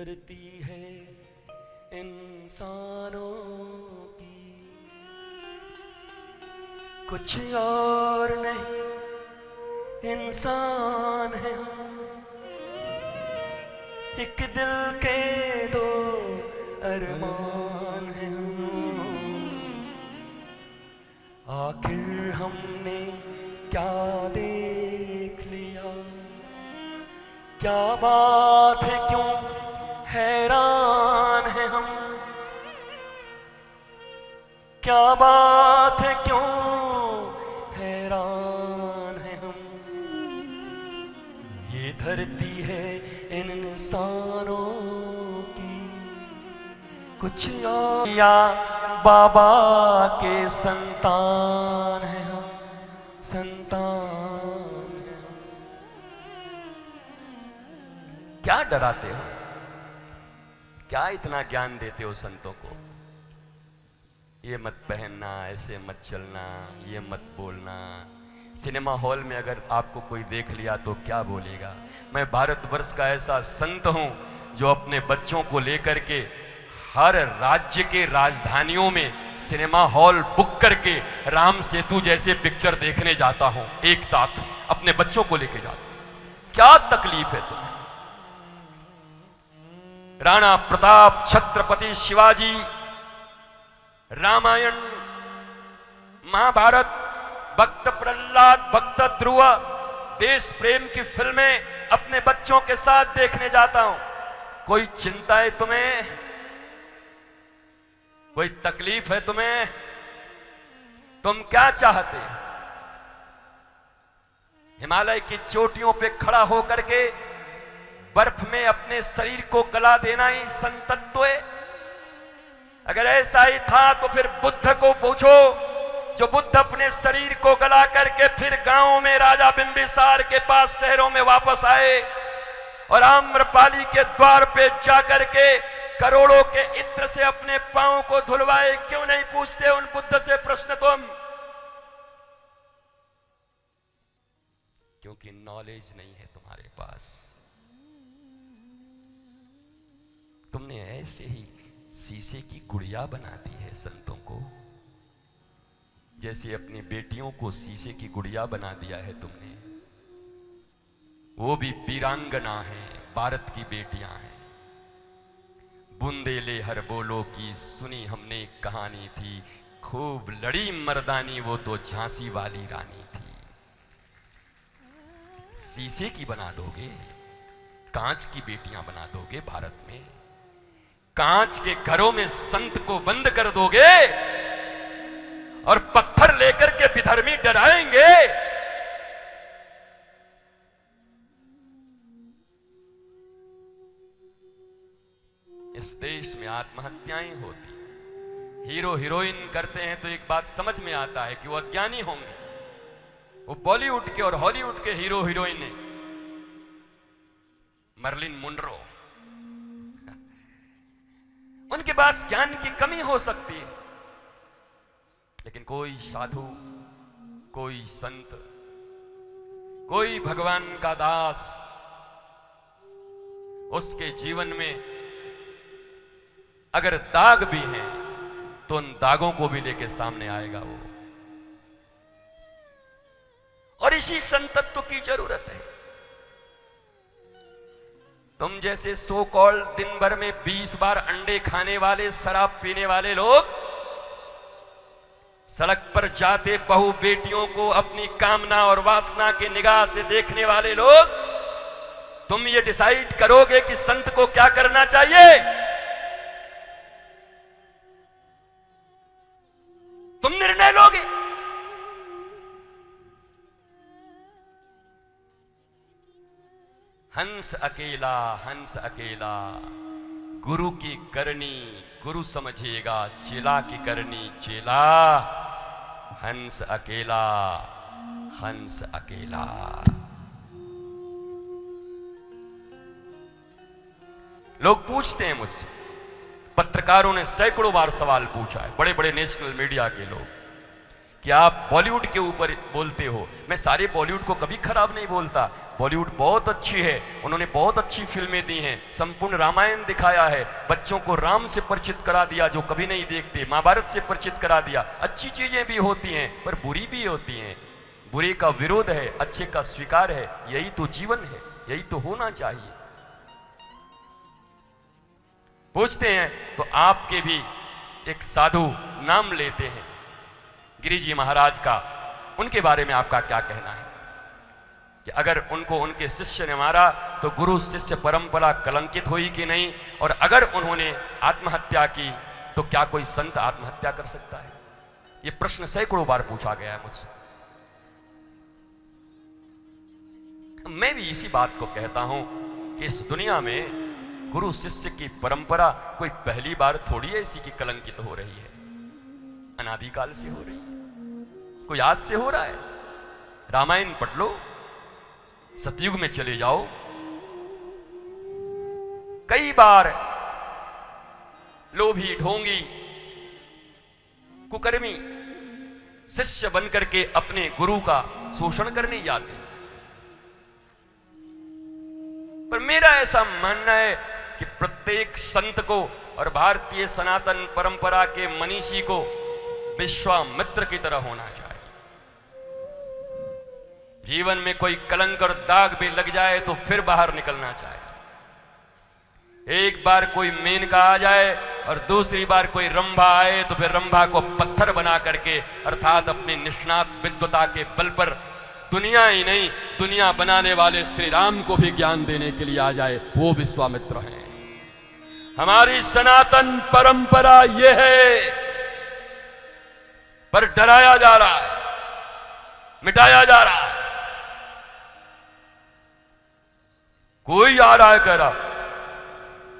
धरती है इंसानों की, कुछ और नहीं इंसान है हम, एक दिल के दो अरमान है हम। आखिर हमने क्या देख लिया, क्या बात है क्यों हैरान है हम, क्या बात है क्यों हैरान है हम। ये धरती है इन इंसानों की, कुछ और या बाबा के संतान है हम, संतान। क्या डराते हो, क्या इतना ज्ञान देते हो संतों को? ये मत पहनना, ऐसे मत चलना, ये मत बोलना। सिनेमा हॉल में अगर आपको कोई देख लिया तो क्या बोलेगा? मैं भारतवर्ष का ऐसा संत हूं जो अपने बच्चों को लेकर के हर राज्य के राजधानियों में सिनेमा हॉल बुक करके राम सेतु जैसे पिक्चर देखने जाता हूं, एक साथ अपने बच्चों को लेके जाता हूं। क्या तकलीफ है तुम्हें? राणा प्रताप, छत्रपति शिवाजी, रामायण, महाभारत, भक्त प्रहलाद, भक्त ध्रुव, देश प्रेम की फिल्में अपने बच्चों के साथ देखने जाता हूं। कोई चिंता है तुम्हें? कोई तकलीफ है तुम्हें? तुम क्या चाहते? हिमालय की चोटियों पे खड़ा होकर के बर्फ में अपने शरीर को गला देना ही संतत्व है? अगर ऐसा ही था तो फिर बुद्ध को पूछो, जो बुद्ध अपने शरीर को गला करके फिर गांवों में राजा बिंबिसार के पास शहरों में वापस आए और आम्रपाली के द्वार पे जाकर के करोड़ों के इत्र से अपने पांव को धुलवाए। क्यों नहीं पूछते उन बुद्ध से प्रश्न तुम? क्योंकि नॉलेज नहीं है तुम्हारे पास। तुमने ऐसे ही शीशे की गुड़िया बना दी है संतों को, जैसे अपनी बेटियों को शीशे की गुड़िया बना दिया है तुमने। वो भी वीरांगना है, भारत की बेटियां हैं। बुंदेले हर बोलो की सुनी हमने कहानी थी, खूब लड़ी मर्दानी वो तो झांसी वाली रानी थी। शीशे की बना दोगे, कांच की बेटियां बना दोगे भारत में? कांच के घरों में संत को बंद कर दोगे और पत्थर लेकर के विधर्मी डराएंगे? इस देश में आत्महत्याएं होती, हीरो हीरोइन करते हैं तो एक बात समझ में आता है कि वो अज्ञानी होंगे। वो बॉलीवुड के और हॉलीवुड के हीरो हीरोइन है। मर्लिन मुनरो, उनके पास ज्ञान की कमी हो सकती है, लेकिन कोई साधु, कोई संत, कोई भगवान का दास, उसके जीवन में अगर दाग भी हैं तो उन दागों को भी लेके सामने आएगा वो। और इसी संतत्व की जरूरत है। तुम जैसे सो कॉल दिन भर में 20 बार अंडे खाने वाले, शराब पीने वाले लोग, सड़क पर जाते बहु बेटियों को अपनी कामना और वासना की निगाह से देखने वाले लोग, तुम ये डिसाइड करोगे कि संत को क्या करना चाहिए? तुम निर्णय लोगे। हंस अकेला गुरु की करनी गुरु समझेगा, चेला की करनी चेला। हंस अकेला लोग पूछते हैं मुझसे, पत्रकारों ने सैकड़ों बार सवाल पूछा है, बड़े बड़े नेशनल मीडिया के लोग, कि आप बॉलीवुड के ऊपर बोलते हो। मैं सारे बॉलीवुड को कभी खराब नहीं बोलता, बॉलीवुड बहुत अच्छी है, उन्होंने बहुत अच्छी फिल्में दी हैं, संपूर्ण रामायण दिखाया है, बच्चों को राम से परिचित करा दिया जो कभी नहीं देखते, महाभारत से परिचित करा दिया। अच्छी चीजें भी होती हैं पर बुरी भी होती हैं, बुरे का विरोध है, अच्छे का स्वीकार है, यही तो जीवन है, यही तो होना चाहिए। पूछते हैं तो आपके भी एक साधु नाम लेते हैं गिरि जी महाराज का, उनके बारे में आपका क्या कहना है कि अगर उनको उनके शिष्य ने मारा तो गुरु शिष्य परंपरा कलंकित हुई कि नहीं, और अगर उन्होंने आत्महत्या की तो क्या कोई संत आत्महत्या कर सकता है? यह प्रश्न सैकड़ों बार पूछा गया है मुझसे। मैं भी इसी बात को कहता हूं कि इस दुनिया में गुरु शिष्य की परंपरा कोई पहली बार थोड़ी ऐसी की कलंकित हो रही है, अनादिकाल से हो रही है, कोई आज से हो रहा है। रामायण पढ़ लो, सतयुग में चले जाओ, कई बार लोभी ढोंगी कुकर्मी शिष्य बनकर के अपने गुरु का शोषण करने जाते। पर मेरा ऐसा मानना है कि प्रत्येक संत को और भारतीय सनातन परंपरा के मनीषी को विश्वामित्र की तरह होना चाहिए। जीवन में कोई कलंक और दाग भी लग जाए तो फिर बाहर निकलना चाहिए। एक बार कोई मेनका आ जाए और दूसरी बार कोई रंभा आए तो फिर रंभा को पत्थर बना करके, अर्थात अपनी निष्णात विद्वता के बल पर दुनिया ही नहीं, दुनिया बनाने वाले श्री राम को भी ज्ञान देने के लिए आ जाए, वो विश्वामित्र हैं। हमारी सनातन परंपरा ये है, पर डराया जा रहा है, मिटाया जा रहा है। कोई आ रहा है कह रहा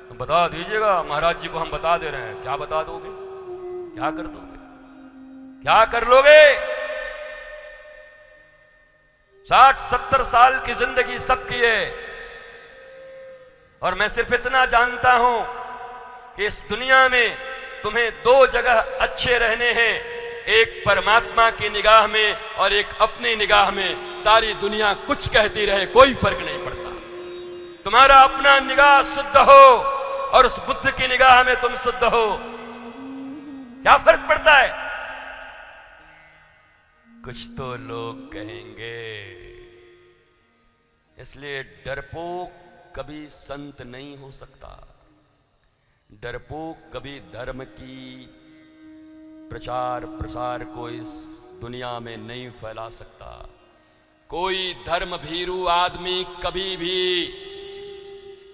तो बता दीजिएगा, महाराज जी को हम बता दे रहे हैं। क्या बता दोगे? क्या कर दोगे? क्या कर लोगे? 60-70 साल की जिंदगी सबकी है, और मैं सिर्फ इतना जानता हूं कि इस दुनिया में तुम्हें 2 जगह अच्छे रहने हैं, एक परमात्मा की निगाह में और एक अपनी निगाह में। सारी दुनिया कुछ कहती रहे, कोई फर्क नहीं पड़ता। तुम्हारा अपना निगाह शुद्ध हो और उस बुद्ध की निगाह में तुम शुद्ध हो, क्या फर्क पड़ता है? कुछ तो लोग कहेंगे। इसलिए डरपोक कभी संत नहीं हो सकता, डरपोक कभी धर्म की प्रचार प्रसार को इस दुनिया में नहीं फैला सकता। कोई धर्म भीरू आदमी कभी भी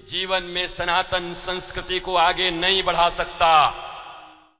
जीवन में सनातन संस्कृति को आगे नहीं बढ़ा सकता।